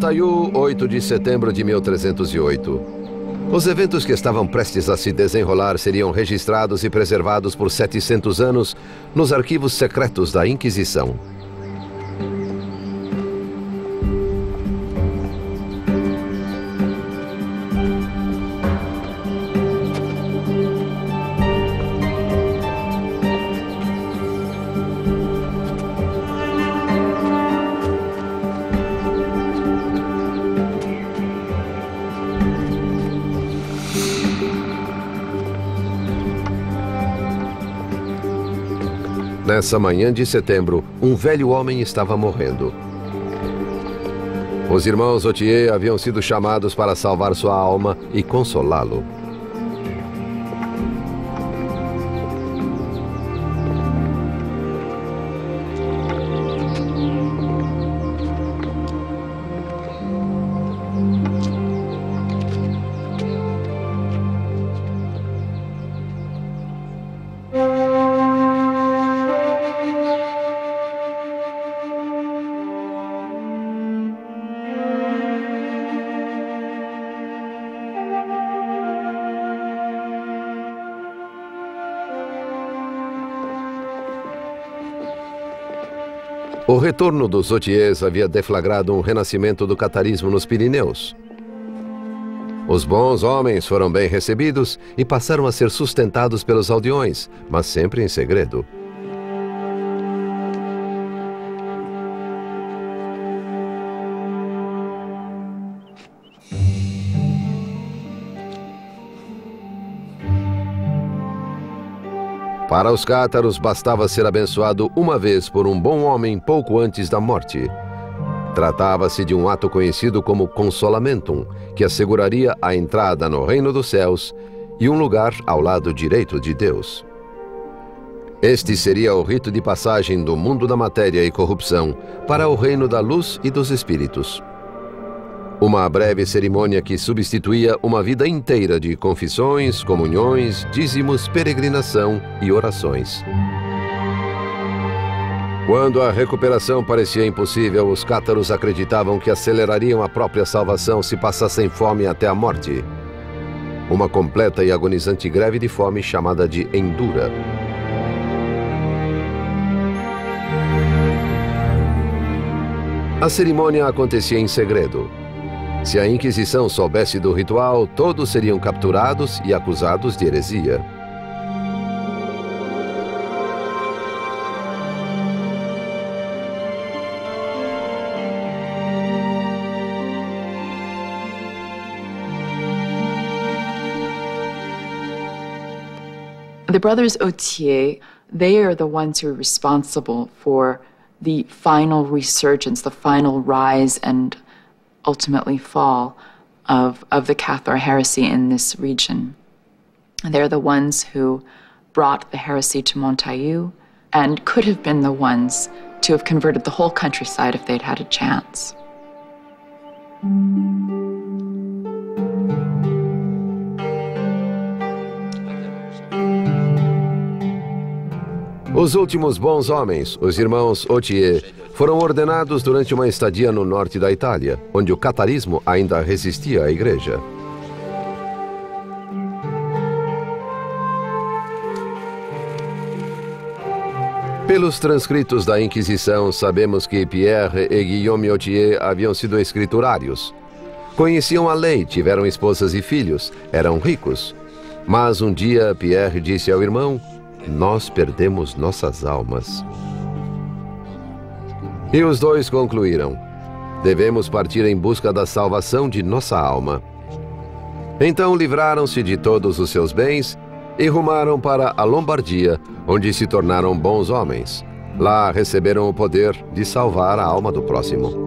Montaillou, 8 de setembro de 1308. Os eventos que estavam prestes a se desenrolar seriam registrados e preservados por 700 anos nos arquivos secretos da Inquisição. Nessa manhã de setembro, um velho homem estava morrendo. Os irmãos Authier haviam sido chamados para salvar sua alma e consolá-lo. O retorno dos Authiers havia deflagrado um renascimento do catarismo nos Pirineus. Os bons homens foram bem recebidos e passaram a ser sustentados pelos aldeões, mas sempre em segredo. Para os cátaros, bastava ser abençoado uma vez por um bom homem pouco antes da morte. Tratava-se de um ato conhecido como consolamentum, que asseguraria a entrada no reino dos céus e um lugar ao lado direito de Deus. Este seria o rito de passagem do mundo da matéria e corrupção para o reino da luz e dos espíritos. Uma breve cerimônia que substituía uma vida inteira de confissões, comunhões, dízimos, peregrinação e orações. Quando a recuperação parecia impossível, os cátaros acreditavam que acelerariam a própria salvação se passassem fome até a morte. Uma completa e agonizante greve de fome chamada de endura. A cerimônia acontecia em segredo. Se a Inquisição soubesse do ritual, todos seriam capturados e acusados de heresia. The brothers Authier, they are the ones who are responsible for the final resurgence, the final rise and ultimately fall of the Cathar heresy in this region. They're the ones who brought the heresy to Montaillou and could have been the ones to have converted the whole countryside if they'd had a chance. Os últimos bons homens, os irmãos Authier, foram ordenados durante uma estadia no norte da Itália, onde o catarismo ainda resistia à Igreja. Pelos transcritos da Inquisição, sabemos que Pierre e Guillaume Authier haviam sido escriturários. Conheciam a lei, tiveram esposas e filhos, eram ricos. Mas um dia Pierre disse ao irmão: "Nós perdemos nossas almas." E os dois concluíram: devemos partir em busca da salvação de nossa alma. Então livraram-se de todos os seus bens e rumaram para a Lombardia, onde se tornaram bons homens. Lá receberam o poder de salvar a alma do próximo.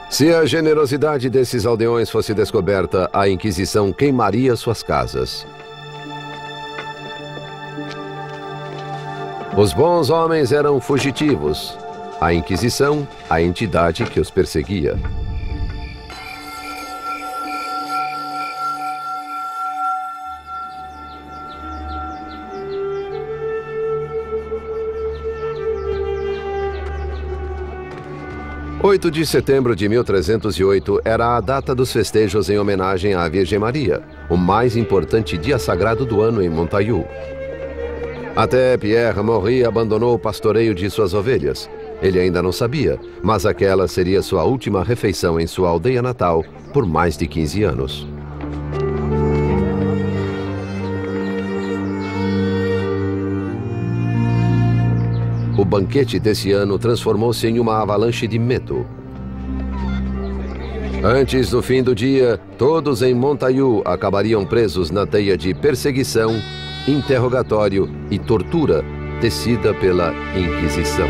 Se a generosidade desses aldeões fosse descoberta, a Inquisição queimaria suas casas. Os bons homens eram fugitivos. A Inquisição, a entidade que os perseguia. 8 de setembro de 1308 era a data dos festejos em homenagem à Virgem Maria, o mais importante dia sagrado do ano em Montaillou. Até Pierre Morry abandonou o pastoreio de suas ovelhas. Ele ainda não sabia, mas aquela seria sua última refeição em sua aldeia natal por mais de 15 anos. O banquete desse ano transformou-se em uma avalanche de medo. Antes do fim do dia, todos em Montaillou acabariam presos na teia de perseguição, interrogatório e tortura tecida pela Inquisição.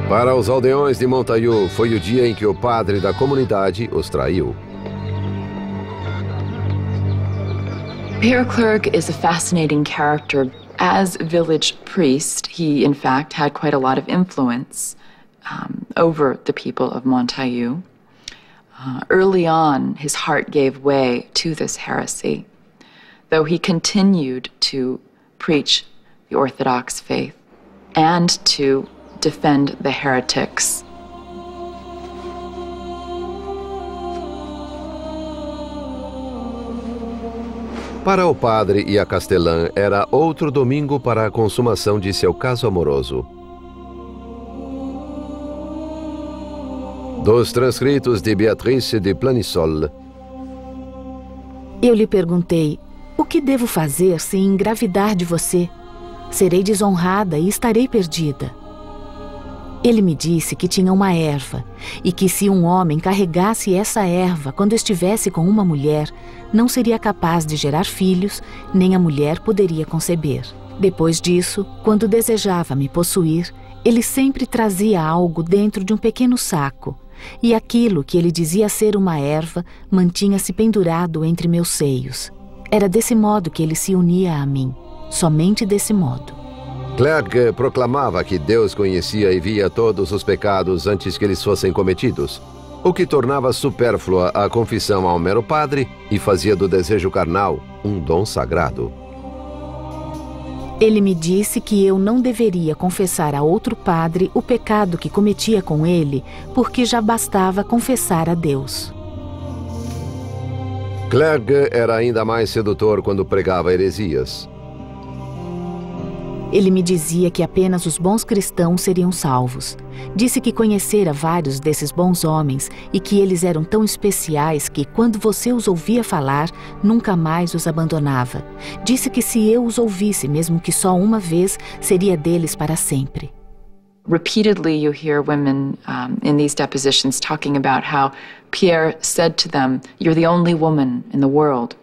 Para os aldeões de Montaillou, foi o dia em que o padre da comunidade os traiu. Pierre Clergue is a fascinating character. As village priest, he in fact had quite a lot of influence over the people of Montaillou. Early on, his heart gave way to this heresy, though he continued to preach the Orthodox faith and to defend the heretics. Para o padre e a castelã, era outro domingo para a consumação de seu caso amoroso. Dos transcritos de Beatrice de Planissol. Eu lhe perguntei, o que devo fazer se engravidar de você? Serei desonrada e estarei perdida. Ele me disse que tinha uma erva e que se um homem carregasse essa erva quando estivesse com uma mulher, não seria capaz de gerar filhos, nem a mulher poderia conceber. Depois disso, quando desejava me possuir, ele sempre trazia algo dentro de um pequeno saco, e aquilo que ele dizia ser uma erva mantinha-se pendurado entre meus seios. Era desse modo que ele se unia a mim, somente desse modo. Clergue proclamava que Deus conhecia e via todos os pecados antes que eles fossem cometidos, o que tornava supérflua a confissão ao mero padre e fazia do desejo carnal um dom sagrado. Ele me disse que eu não deveria confessar a outro padre o pecado que cometia com ele, porque já bastava confessar a Deus. Clergue era ainda mais sedutor quando pregava heresias. Ele me dizia que apenas os bons cristãos seriam salvos. Disse que conhecera vários desses bons homens e que eles eram tão especiais que, quando você os ouvia falar, nunca mais os abandonava. Disse que se eu os ouvisse, mesmo que só uma vez, seria deles para sempre. Repeatedly, you hear women in these depositions talking about how Pierre said to them, "You're the only woman in the world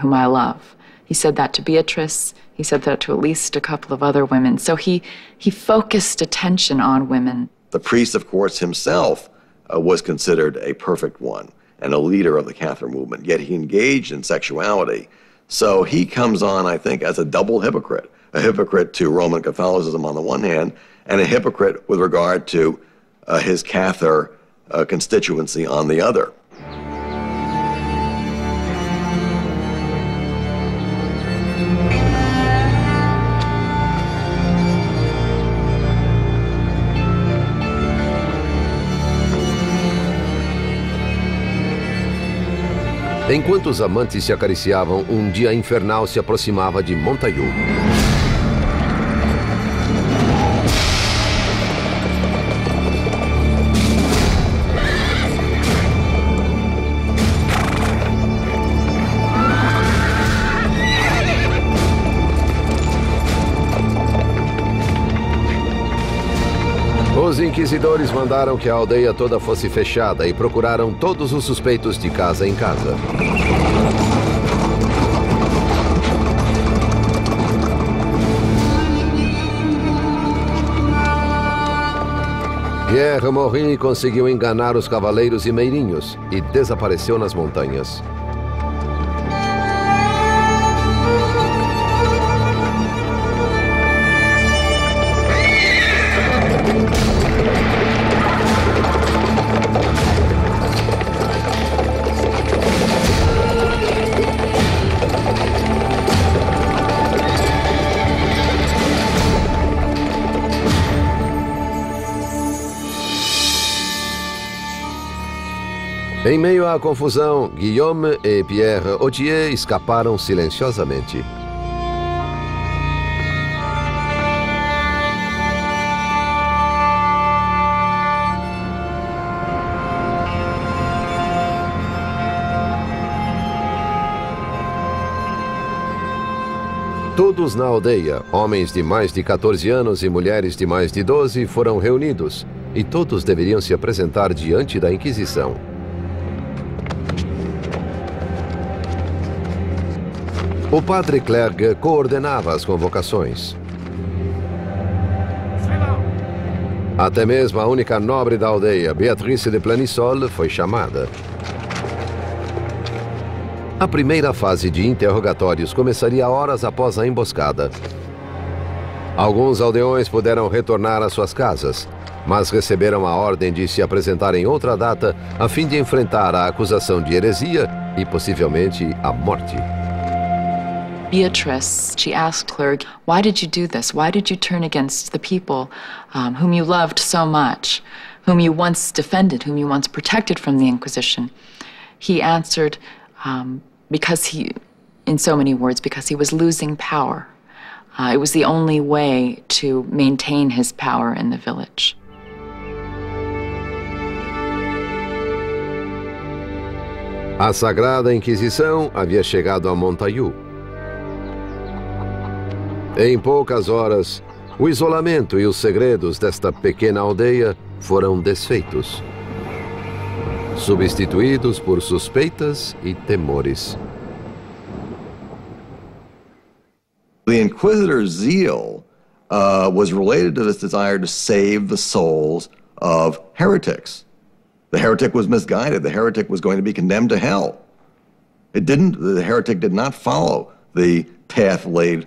whom I love." He said that to Beatrice. He said that to at least a couple of other women. So he focused attention on women. The priest, of course, himself was considered a perfect one and a leader of the Catholic movement, yet he engaged in sexuality. So he comes on, I think, as a double hypocrite, a hypocrite to Roman Catholicism on the one hand, and a hypocrite with regard to his Cathar constituency on the other. Enquanto os amantes se acariciavam, um dia infernal se aproximava de Montaillou. Os inquisidores mandaram que a aldeia toda fosse fechada e procuraram todos os suspeitos de casa em casa. Pierre Morry conseguiu enganar os cavaleiros e meirinhos e desapareceu nas montanhas. Em meio à confusão, Guillaume e Pierre Autier escaparam silenciosamente. Todos na aldeia, homens de mais de 14 anos e mulheres de mais de 12, foram reunidos, e todos deveriam se apresentar diante da Inquisição. O padre Clergue coordenava as convocações. Até mesmo a única nobre da aldeia, Beatrice de Planisol, foi chamada. A primeira fase de interrogatórios começaria horas após a emboscada. Alguns aldeões puderam retornar às suas casas, mas receberam a ordem de se apresentar em outra data a fim de enfrentar a acusação de heresia e possivelmente a morte. Beatrice, she asked Clergue, "Why did you do this? Why did you turn against the people whom you loved so much, whom you once defended, whom you once protected from the Inquisition?" He answered, because he, in so many words, because he was losing power. It was the only way to maintain his power in the village. A Sagrada Inquisição havia chegado a Montaillou. Em poucas horas, o isolamento e os segredos desta pequena aldeia foram desfeitos, substituídos por suspeitas e temores. The inquisitor's zeal was related to this desire to save the souls of heretics. The heretic was misguided. The heretic was going to be condemned to hell. The heretic did not follow the path laid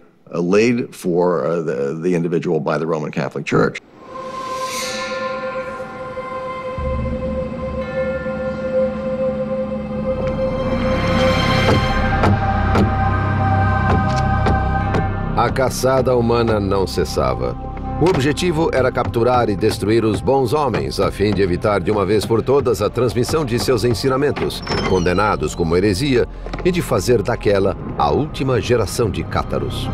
for the individual by the Roman Catholic Church. A caçada humana não cessava. O objetivo era capturar e destruir os bons homens, a fim de evitar de uma vez por todas a transmissão de seus ensinamentos, condenados como heresia, e de fazer daquela a última geração de cátaros.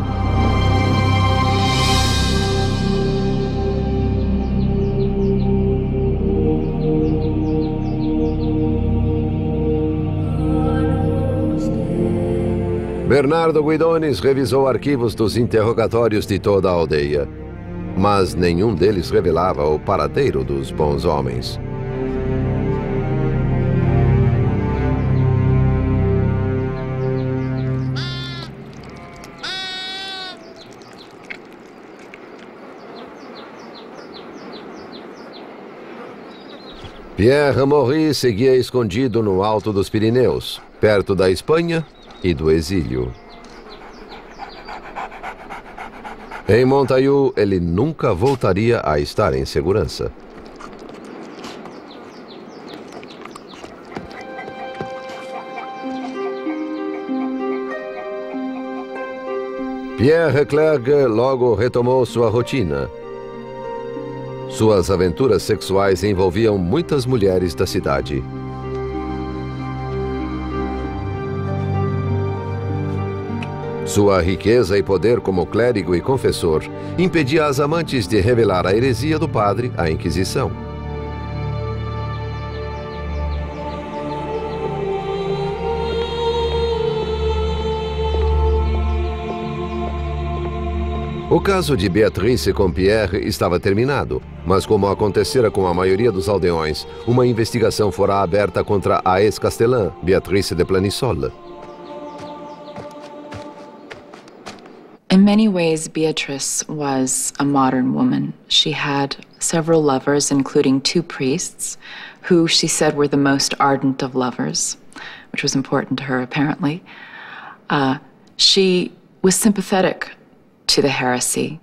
Bernardo Guidones revisou arquivos dos interrogatórios de toda a aldeia, mas nenhum deles revelava o paradeiro dos bons homens. Pierre Maurice seguia escondido no alto dos Pirineus, perto da Espanha e do exílio. Em Montaillou, ele nunca voltaria a estar em segurança. Pierre Clergue logo retomou sua rotina. Suas aventuras sexuais envolviam muitas mulheres da cidade. Sua riqueza e poder como clérigo e confessor impedia as amantes de revelar a heresia do padre à Inquisição. O caso de Beatrice com Pierre estava terminado, mas como acontecera com a maioria dos aldeões, uma investigação fora aberta contra a ex-castelã, Beatrice de Planisol. In many ways, Beatrice was a modern woman. She had several lovers, including 2 priests, who she said were the most ardent of lovers, which was important to her, apparently. She was sympathetic to the heresy.